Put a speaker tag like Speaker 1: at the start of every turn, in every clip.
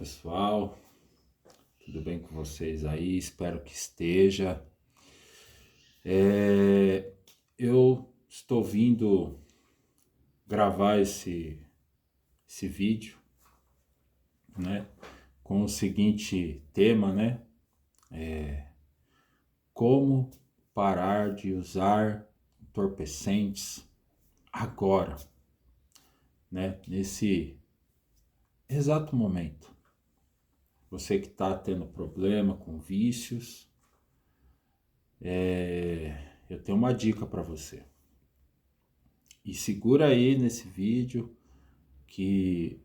Speaker 1: pessoal, tudo bem com vocês aí? Espero que esteja. Eu estou vindo gravar esse vídeo, né, com o seguinte tema, né? Como parar de usar entorpecentes agora, né? Nesse exato momento. Você que está tendo problema com vícios, eu tenho uma dica para você. E segura aí nesse vídeo que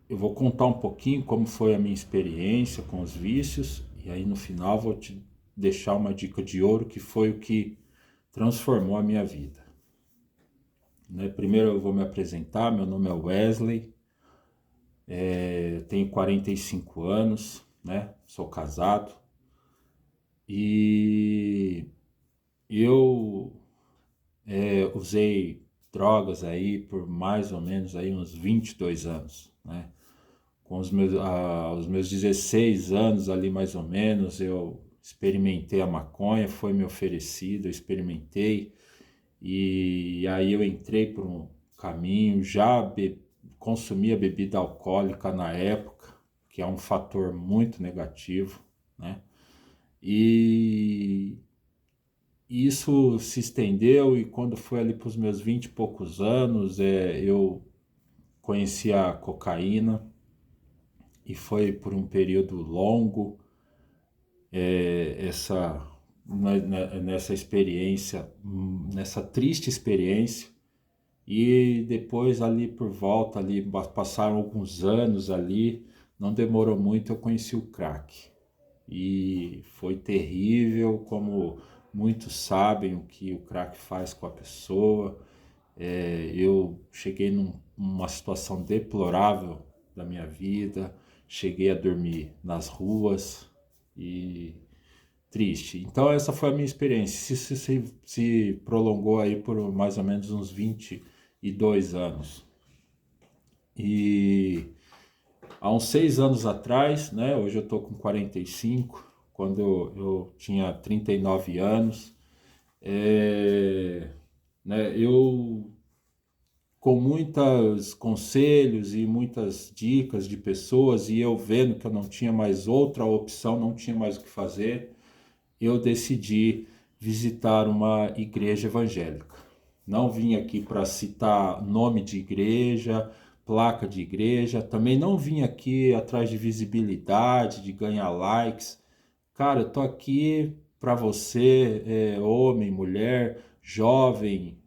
Speaker 1: eu vou contar um pouquinho como foi a minha experiência com os vícios e aí no final vou te deixar uma dica de ouro que foi o que transformou a minha vida. Primeiro eu vou me apresentar, meu nome é Wesley, tenho 45 anos, né? Sou casado e eu usei drogas aí por mais ou menos aí uns 22 anos, né? Com aos meus 16 anos ali mais ou menos, eu experimentei a maconha, foi me oferecido, eu experimentei, e aí eu entrei por um caminho, consumia bebida alcoólica na época, que é um fator muito negativo, né? E isso se estendeu, e quando foi ali para os meus 20 e poucos anos, eu conheci a cocaína, e foi por um período longo nessa experiência, nessa triste experiência. E depois ali por volta, ali passaram alguns anos ali, não demorou muito, eu conheci o crack. E foi terrível, como muitos sabem o que o crack faz com a pessoa. Eu cheguei numa situação deplorável da minha vida, cheguei a dormir nas ruas e triste. Então essa foi a minha experiência. Isso se prolongou aí por mais ou menos uns 22 anos. E há uns 6 anos atrás, né, hoje eu estou com 45, quando eu tinha 39 anos, eu, com muitos conselhos e muitas dicas de pessoas, e eu vendo que eu não tinha mais outra opção, não tinha mais o que fazer, eu decidi visitar uma igreja evangélica. Não vim aqui para citar nome de igreja, placa de igreja, também não vim aqui atrás de visibilidade, de ganhar likes. Cara, eu tô aqui para você, homem, mulher, jovem,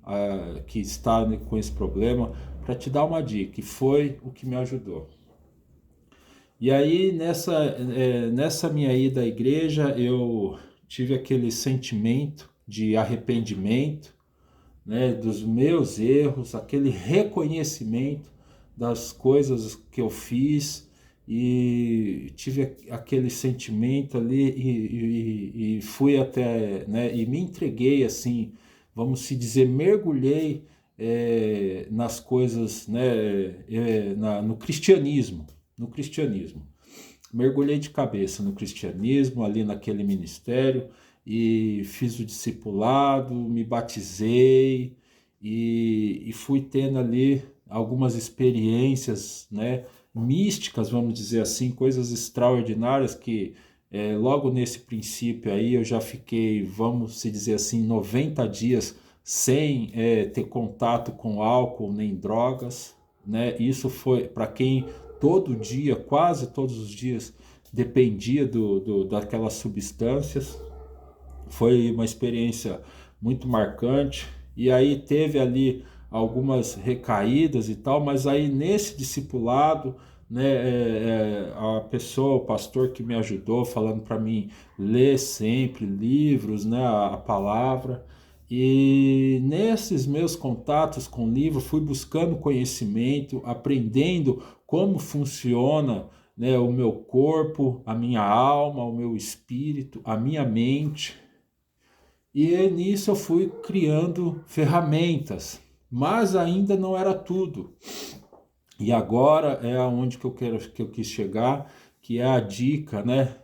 Speaker 1: que está com esse problema, para te dar uma dica, e foi o que me ajudou. E aí, nessa minha ida à igreja, eu tive aquele sentimento de arrependimento, né, dos meus erros, aquele reconhecimento das coisas que eu fiz, e tive aquele sentimento ali e fui até, né, e me entreguei assim, vamos se dizer, mergulhei nas coisas, né, no cristianismo, mergulhei de cabeça no cristianismo, ali naquele ministério, e fiz o discipulado, me batizei e fui tendo ali algumas experiências, né, místicas, vamos dizer assim, coisas extraordinárias que logo nesse princípio aí eu já fiquei, vamos se dizer assim, 90 dias sem ter contato com álcool nem drogas, né? Isso foi para quem todo dia, quase todos os dias, dependia daquelas substâncias. Foi uma experiência muito marcante, e aí teve ali algumas recaídas e tal, mas aí nesse discipulado, né, a pessoa, o pastor que me ajudou, falando para mim ler sempre livros, né, a palavra, e nesses meus contatos com o livro fui buscando conhecimento, aprendendo como funciona, né, o meu corpo, a minha alma, o meu espírito, a minha mente. E nisso eu fui criando ferramentas, mas ainda não era tudo. E agora é aonde que eu quis chegar. que é a dica, né,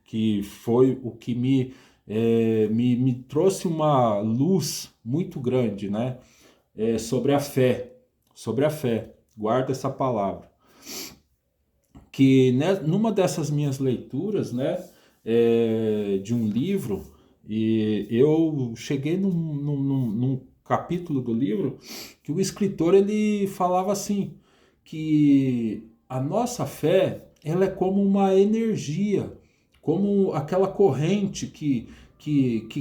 Speaker 1: que foi o que me trouxe uma luz muito grande, né, sobre a fé, guarda essa palavra, que né, numa dessas minhas leituras, né, de um livro, e eu cheguei num capítulo do livro que o escritor ele falava assim, que a nossa fé ela é como uma energia, como aquela corrente que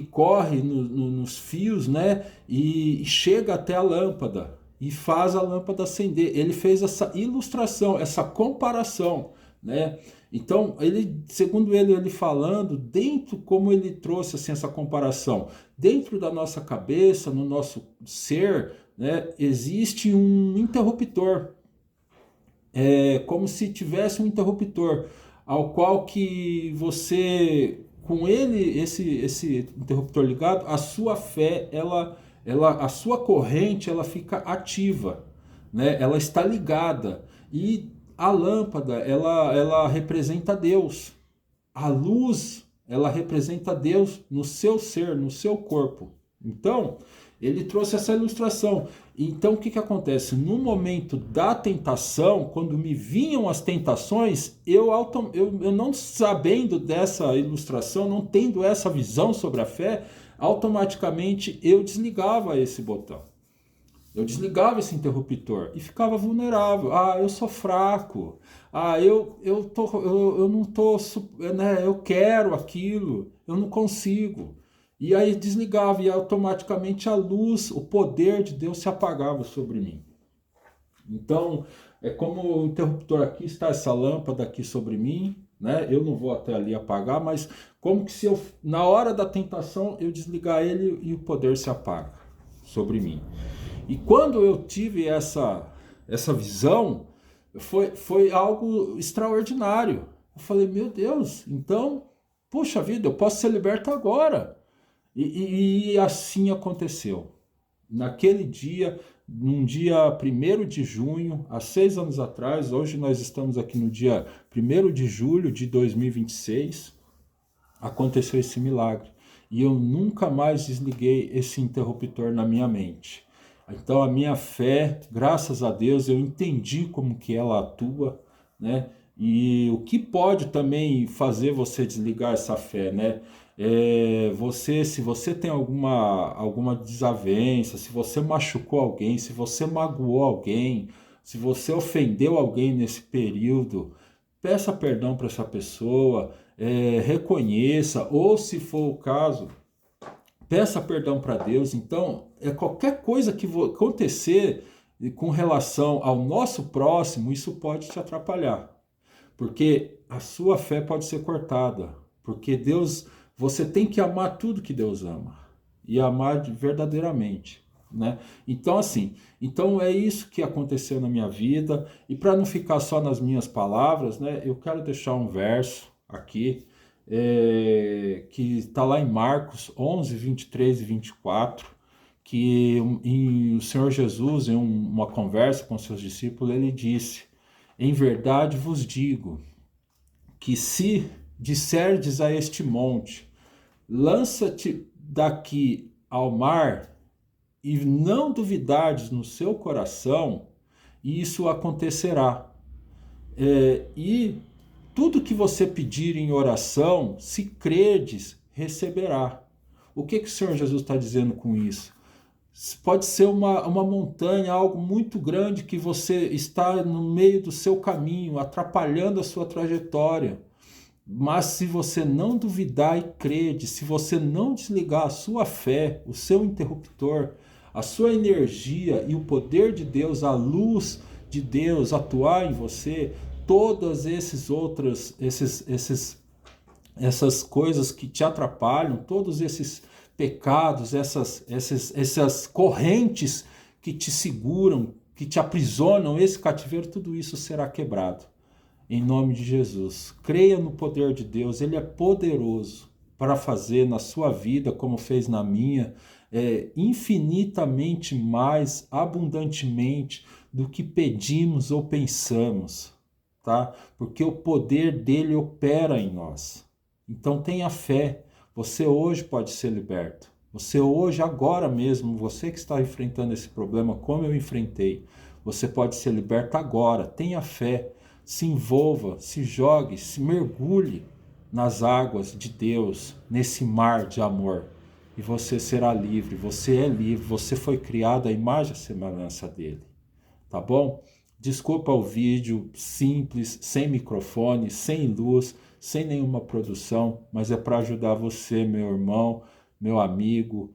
Speaker 1: corre nos fios, né, e chega até a lâmpada e faz a lâmpada acender. Ele fez essa ilustração, essa comparação, né? Então, ele, segundo ele falando, dentro como ele trouxe assim essa comparação, dentro da nossa cabeça, no nosso ser, né, existe um interruptor, como se tivesse um interruptor, ao qual que você, com ele, esse interruptor ligado, a sua fé, a sua corrente, ela fica ativa, né? Ela está ligada. E a lâmpada, ela representa Deus. A luz, ela representa Deus no seu ser, no seu corpo. Então, ele trouxe essa ilustração. Então, o que, que acontece? No momento da tentação, quando me vinham as tentações, eu não sabendo dessa ilustração, não tendo essa visão sobre a fé, automaticamente eu desligava esse botão. Eu desligava esse interruptor e ficava vulnerável. Ah, eu sou fraco. Ah, eu não tô, né, eu quero aquilo, eu não consigo. E aí desligava e automaticamente a luz, o poder de Deus se apagava sobre mim. Então, é como o interruptor aqui está essa lâmpada aqui sobre mim, né? Eu não vou até ali apagar, mas como que se eu, na hora da tentação, eu desligar ele e o poder se apaga sobre mim. E quando eu tive essa visão, foi algo extraordinário. Eu falei, meu Deus, então, puxa vida, eu posso ser liberto agora. E assim aconteceu. Naquele dia, num dia 1º de junho, há 6 anos atrás, hoje nós estamos aqui no dia 1º de julho de 2026, aconteceu esse milagre. E eu nunca mais desliguei esse interruptor na minha mente. Então a minha fé, graças a Deus, eu entendi como que ela atua, né? E o que pode também fazer você desligar essa fé, né? Se você tem alguma desavença, se você machucou alguém, se você magoou alguém, se você ofendeu alguém nesse período, peça perdão para essa pessoa, reconheça, ou se for o caso, peça perdão para Deus. Então, qualquer coisa que acontecer com relação ao nosso próximo, isso pode te atrapalhar. Porque a sua fé pode ser cortada. Porque Deus, você tem que amar tudo que Deus ama. E amar verdadeiramente, né? Então, assim, é isso que aconteceu na minha vida. E para não ficar só nas minhas palavras, né, eu quero deixar um verso aqui, que está lá em Marcos 11, 23 e 24, que o Senhor Jesus, em uma conversa com seus discípulos, ele disse: em verdade vos digo, que se disserdes a este monte, lança-te daqui ao mar, e não duvidardes no seu coração, isso acontecerá. E tudo que você pedir em oração, se credes, receberá. O que o Senhor Jesus está dizendo com isso? Pode ser uma montanha, algo muito grande que você está no meio do seu caminho, atrapalhando a sua trajetória. Mas se você não duvidar e crede, se você não desligar a sua fé, o seu interruptor, a sua energia e o poder de Deus, a luz de Deus atuar em você, todas essas coisas que te atrapalham, todos esses pecados, essas correntes que te seguram, que te aprisionam, esse cativeiro, tudo isso será quebrado. Em nome de Jesus. Creia no poder de Deus, Ele é poderoso para fazer na sua vida, como fez na minha, infinitamente mais, abundantemente do que pedimos ou pensamos. tá? Porque o poder dele opera em nós. Então tenha fé, você hoje pode ser liberto. Você hoje, agora mesmo, você que está enfrentando esse problema, como eu enfrentei, você pode ser liberto agora. Tenha fé, se envolva, se jogue, se mergulhe nas águas de Deus, nesse mar de amor. E você será livre, você é livre, você foi criado à imagem e semelhança dele. Tá bom? Desculpa o vídeo simples, sem microfone, sem luz, sem nenhuma produção, mas é para ajudar você, meu irmão, meu amigo,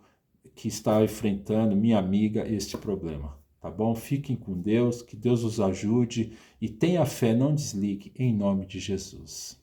Speaker 1: que está enfrentando, minha amiga, este problema. Tá bom? Fiquem com Deus, que Deus os ajude e tenha fé, não desligue, em nome de Jesus.